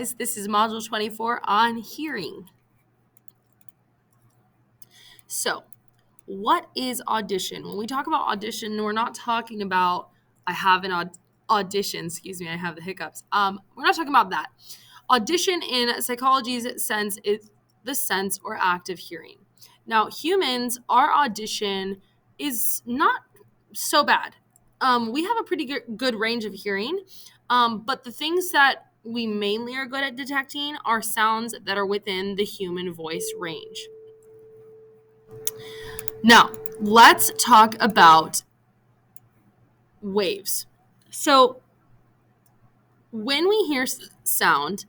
This is module 24 on hearing. So, what is audition? When we talk about audition, we're not talking about I have an audition, excuse me, I have the hiccups. We're not talking about that. Audition in psychology's sense is the sense or act of hearing. Now, humans, our audition is not so bad. We have a pretty good range of hearing, but the things that we mainly are good at detecting are sounds that are within the human voice range. Now, let's talk about waves. So, when we hear sound,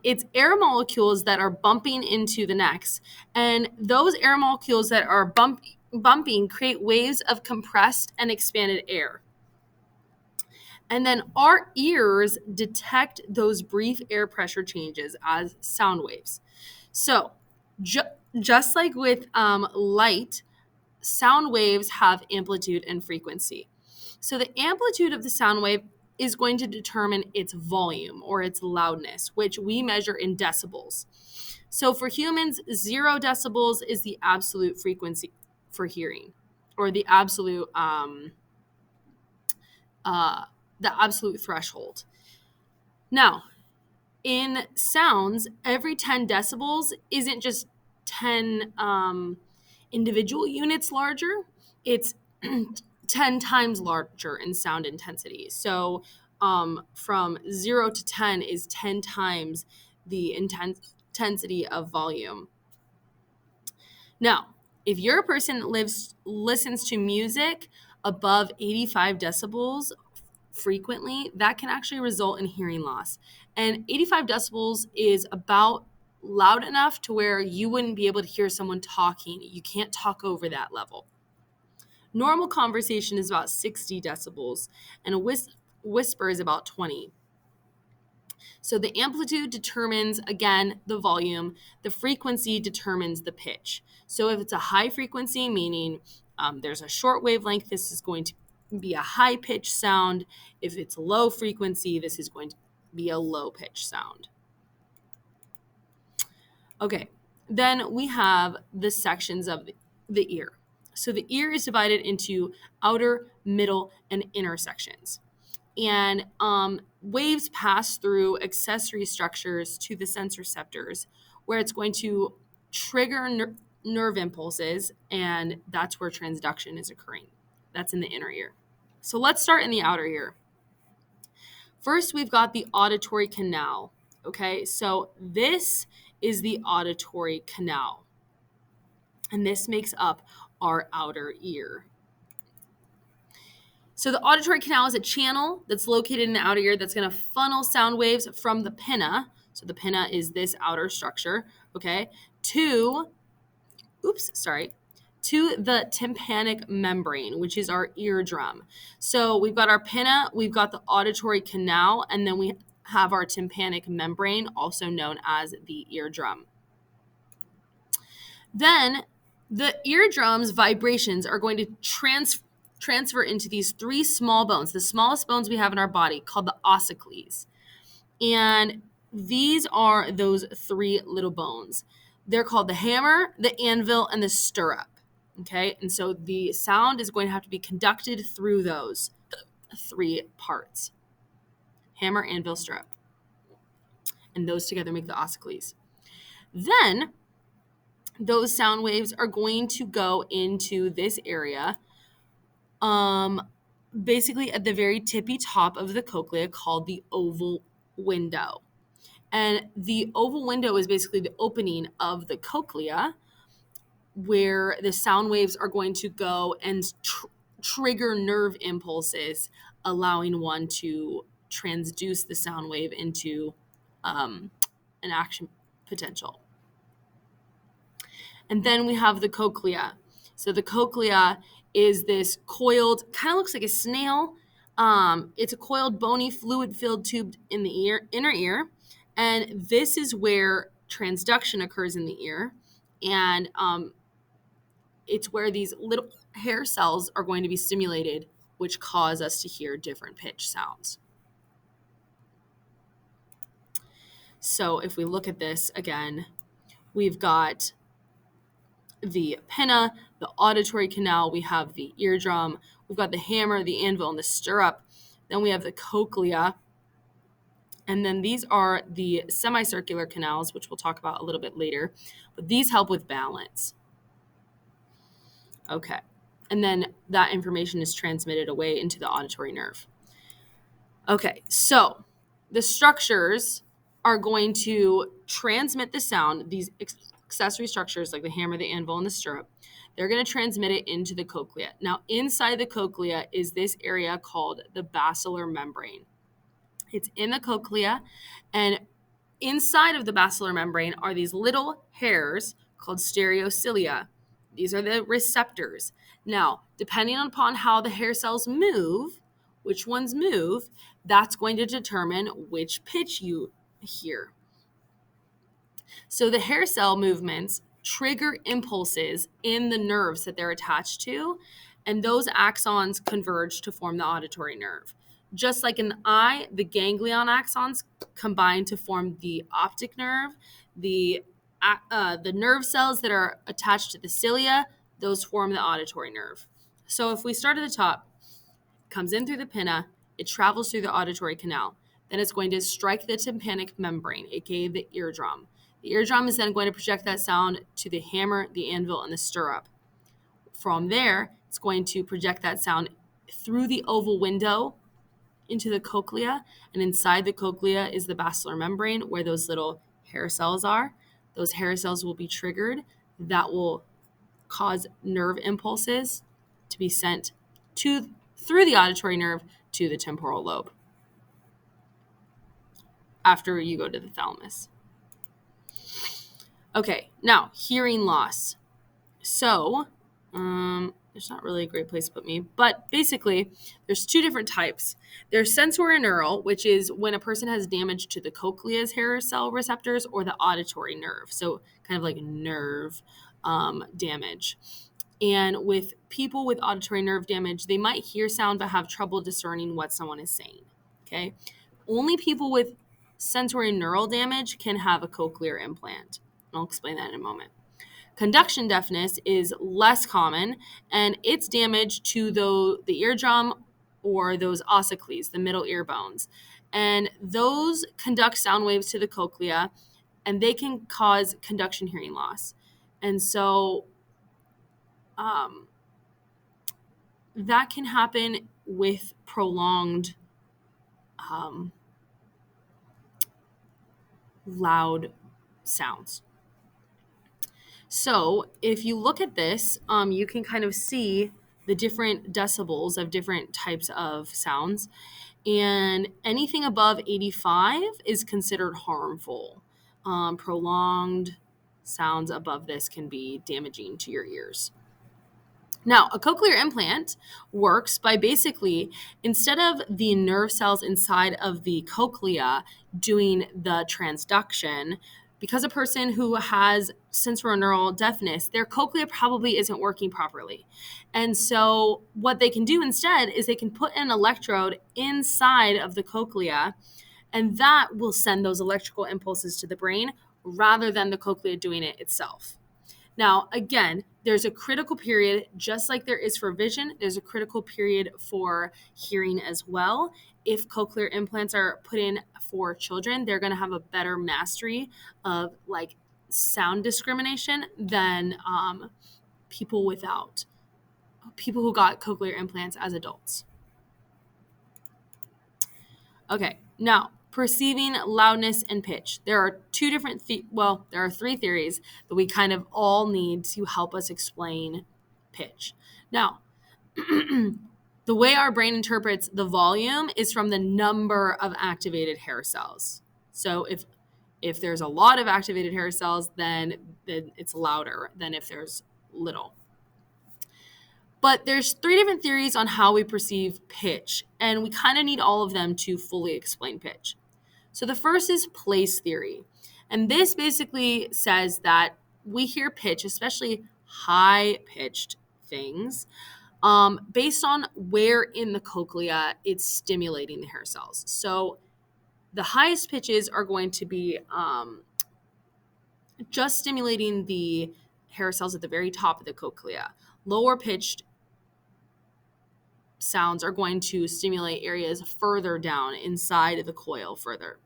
it's air molecules that are bumping into the necks, and those air molecules that are bumping create waves of compressed and expanded air. And then our ears detect those brief air pressure changes as sound waves. So, just like with light, sound waves have amplitude and frequency. So, the amplitude of the sound wave is going to determine its volume or its loudness, which we measure in decibels. So, for humans, 0 decibels is the absolute frequency for hearing, or the absolute threshold. Now, in sounds, every 10 decibels isn't just 10 individual units larger, it's 10 times larger in sound intensity. So from 0 to 10 is 10 times the intensity of volume. Now, if you're a person that listens to music above 85 decibels frequently, that can actually result in hearing loss. And 85 decibels is about loud enough to where you wouldn't be able to hear someone talking. You can't talk over that level. Normal conversation is about 60 decibels, and a whisper is about 20. So the amplitude determines, again, the volume. The frequency determines the pitch. So if it's a high frequency, meaning there's a short wavelength, this is going to be a high pitch sound. If it's low frequency, this is going to be a low pitch sound. Okay, then we have the sections of the ear. So the ear is divided into outer, middle, and inner sections. And waves pass through accessory structures to the sense receptors, where it's going to trigger nerve impulses, and that's where transduction is occurring. That's in the inner ear. So let's start in the outer ear. First, we've got the auditory canal. Okay, so this is the auditory canal, and this makes up our outer ear. So the auditory canal is a channel that's located in the outer ear that's going to funnel sound waves from the pinna. So the pinna is this outer structure, okay, to the tympanic membrane, which is our eardrum. So we've got our pinna, we've got the auditory canal, and then we have our tympanic membrane, also known as the eardrum. Then the eardrum's vibrations are going to transfer into these 3 small bones, the smallest bones we have in our body, called the ossicles. And these are those 3 little bones. They're called the hammer, the anvil, and the stirrup. Okay, and so the sound is going to have to be conducted through those 3 parts: hammer, anvil, stirrup. And those together make the ossicles. Then those sound waves are going to go into this area, basically at the very tippy top of the cochlea, called the oval window. And the oval window is basically the opening of the cochlea, where the sound waves are going to go and trigger nerve impulses, allowing one to transduce the sound wave into an action potential. And then we have the cochlea. So the cochlea is this coiled, kind of looks like a snail. It's a coiled, bony, fluid-filled tube in the inner ear. And this is where transduction occurs in the ear. And it's where these little hair cells are going to be stimulated, which cause us to hear different pitch sounds. So if we look at this again, we've got the pinna, the auditory canal, we have the eardrum, we've got the hammer, the anvil, and the stirrup. Then we have the cochlea. And then these are the semicircular canals, which we'll talk about a little bit later. But these help with balance. Okay. And then that information is transmitted away into the auditory nerve. Okay, so the structures are going to transmit the sound, these accessory structures like the hammer, the anvil, and the stirrup. They're going to transmit it into the cochlea. Now, inside the cochlea is this area called the basilar membrane. It's in the cochlea, and inside of the basilar membrane are these little hairs called stereocilia. These are the receptors. Now, depending upon how the hair cells move, which ones move, that's going to determine which pitch you hear. So the hair cell movements trigger impulses in the nerves that they're attached to, and those axons converge to form the auditory nerve. Just like in the eye, the ganglion axons combine to form the optic nerve. The nerve cells that are attached to the cilia, those form the auditory nerve. So if we start at the top, it comes in through the pinna, it travels through the auditory canal. Then it's going to strike the tympanic membrane, aka the eardrum. The eardrum is then going to project that sound to the hammer, the anvil, and the stirrup. From there, it's going to project that sound through the oval window into the cochlea, and inside the cochlea is the basilar membrane where those little hair cells are. Those hair cells will be triggered. That will cause nerve impulses to be sent through the auditory nerve to the temporal lobe after you go to the thalamus. Okay, now hearing loss. So, there's not really a great place to put me, but basically, there's two different types. There's sensorineural, which is when a person has damage to the cochlea's hair cell receptors or the auditory nerve. So, kind of like nerve damage. And with people with auditory nerve damage, they might hear sound but have trouble discerning what someone is saying. Okay, only people with sensorineural damage can have a cochlear implant. I'll explain that in a moment. Conduction deafness is less common, and it's damage to the eardrum or those ossicles, the middle ear bones. And those conduct sound waves to the cochlea, and they can cause conduction hearing loss. And so that can happen with prolonged loud sounds. So if you look at this, you can kind of see the different decibels of different types of sounds. And anything above 85 is considered harmful. Prolonged sounds above this can be damaging to your ears. Now, a cochlear implant works by basically, instead of the nerve cells inside of the cochlea doing the transduction, because a person who has sensorineural deafness, their cochlea probably isn't working properly. And so what they can do instead is they can put an electrode inside of the cochlea, and that will send those electrical impulses to the brain rather than the cochlea doing it itself. Now, again, there's a critical period, just like there is for vision, there's a critical period for hearing as well. If cochlear implants are put in for children, they're going to have a better mastery of like sound discrimination than people who got cochlear implants as adults. Okay, now perceiving loudness and pitch. There are there are three theories that we kind of all need to help us explain pitch. Now, the way our brain interprets the volume is from the number of activated hair cells. So if there's a lot of activated hair cells, then it's louder than if there's little. But there's three different theories on how we perceive pitch, and we kind of need all of them to fully explain pitch. So the first is place theory. And this basically says that we hear pitch, especially high-pitched things, based on where in the cochlea it's stimulating the hair cells. So The highest pitches are going to be just stimulating the hair cells at the very top of the cochlea. Lower pitched sounds are going to stimulate areas further down inside of the coil further.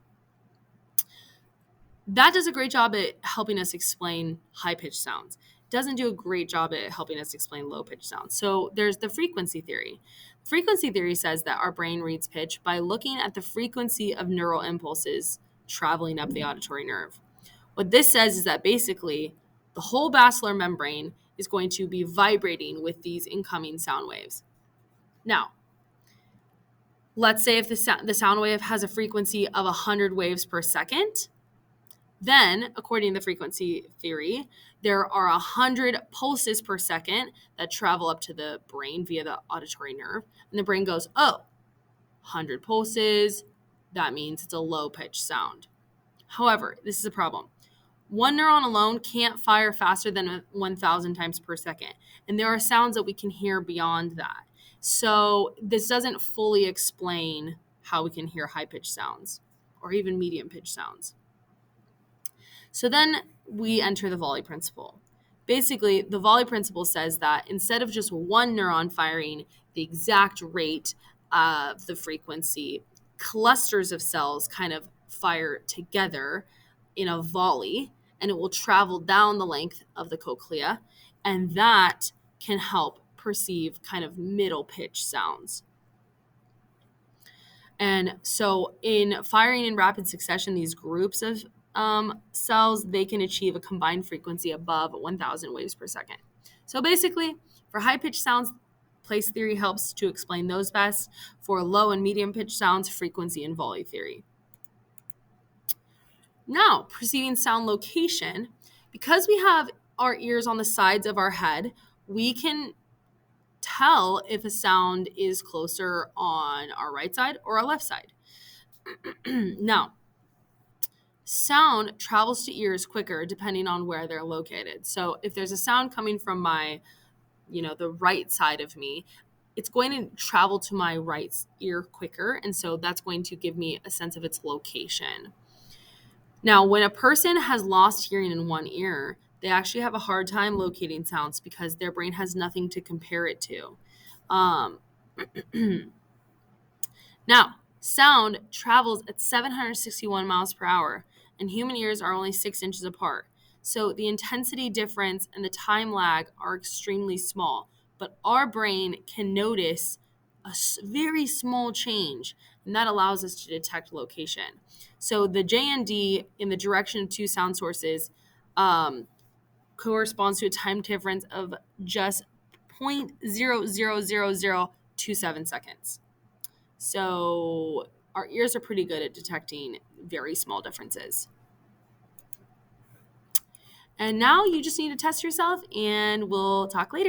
That does a great job at helping us explain high-pitched sounds. It doesn't do a great job at helping us explain low-pitched sounds. So there's the frequency theory. Frequency theory says that our brain reads pitch by looking at the frequency of neural impulses traveling up the auditory nerve. What this says is that basically the whole basilar membrane is going to be vibrating with these incoming sound waves. Now, let's say if the sound wave has a frequency of 100 waves per second, then, according to the frequency theory, there are 100 pulses per second that travel up to the brain via the auditory nerve. And the brain goes, oh, 100 pulses, that means it's a low-pitched sound. However, this is a problem. One neuron alone can't fire faster than 1,000 times per second. And there are sounds that we can hear beyond that. So this doesn't fully explain how we can hear high-pitched sounds or even medium-pitched sounds. So then we enter the volley principle. Basically, the volley principle says that instead of just one neuron firing the exact rate of the frequency, clusters of cells kind of fire together in a volley, and it will travel down the length of the cochlea, and that can help perceive kind of middle pitch sounds. And so in firing in rapid succession, these groups of cells, they can achieve a combined frequency above 1,000 waves per second. So basically, for high-pitched sounds, place theory helps to explain those best. For low and medium-pitched sounds, frequency and volley theory. Now, perceiving sound location, because we have our ears on the sides of our head, we can tell if a sound is closer on our right side or our left side. Now, sound travels to ears quicker depending on where they're located. So if there's a sound coming from my, the right side of me, it's going to travel to my right ear quicker. And so that's going to give me a sense of its location. Now, when a person has lost hearing in one ear, they actually have a hard time locating sounds because their brain has nothing to compare it to. Now, sound travels at 761 miles per hour, and human ears are only 6 inches apart. So the intensity difference and the time lag are extremely small, but our brain can notice a very small change, and that allows us to detect location. So the JND in the direction of two sound sources corresponds to a time difference of just 0.00027 seconds. So our ears are pretty good at detecting very small differences. And now you just need to test yourself, and we'll talk later.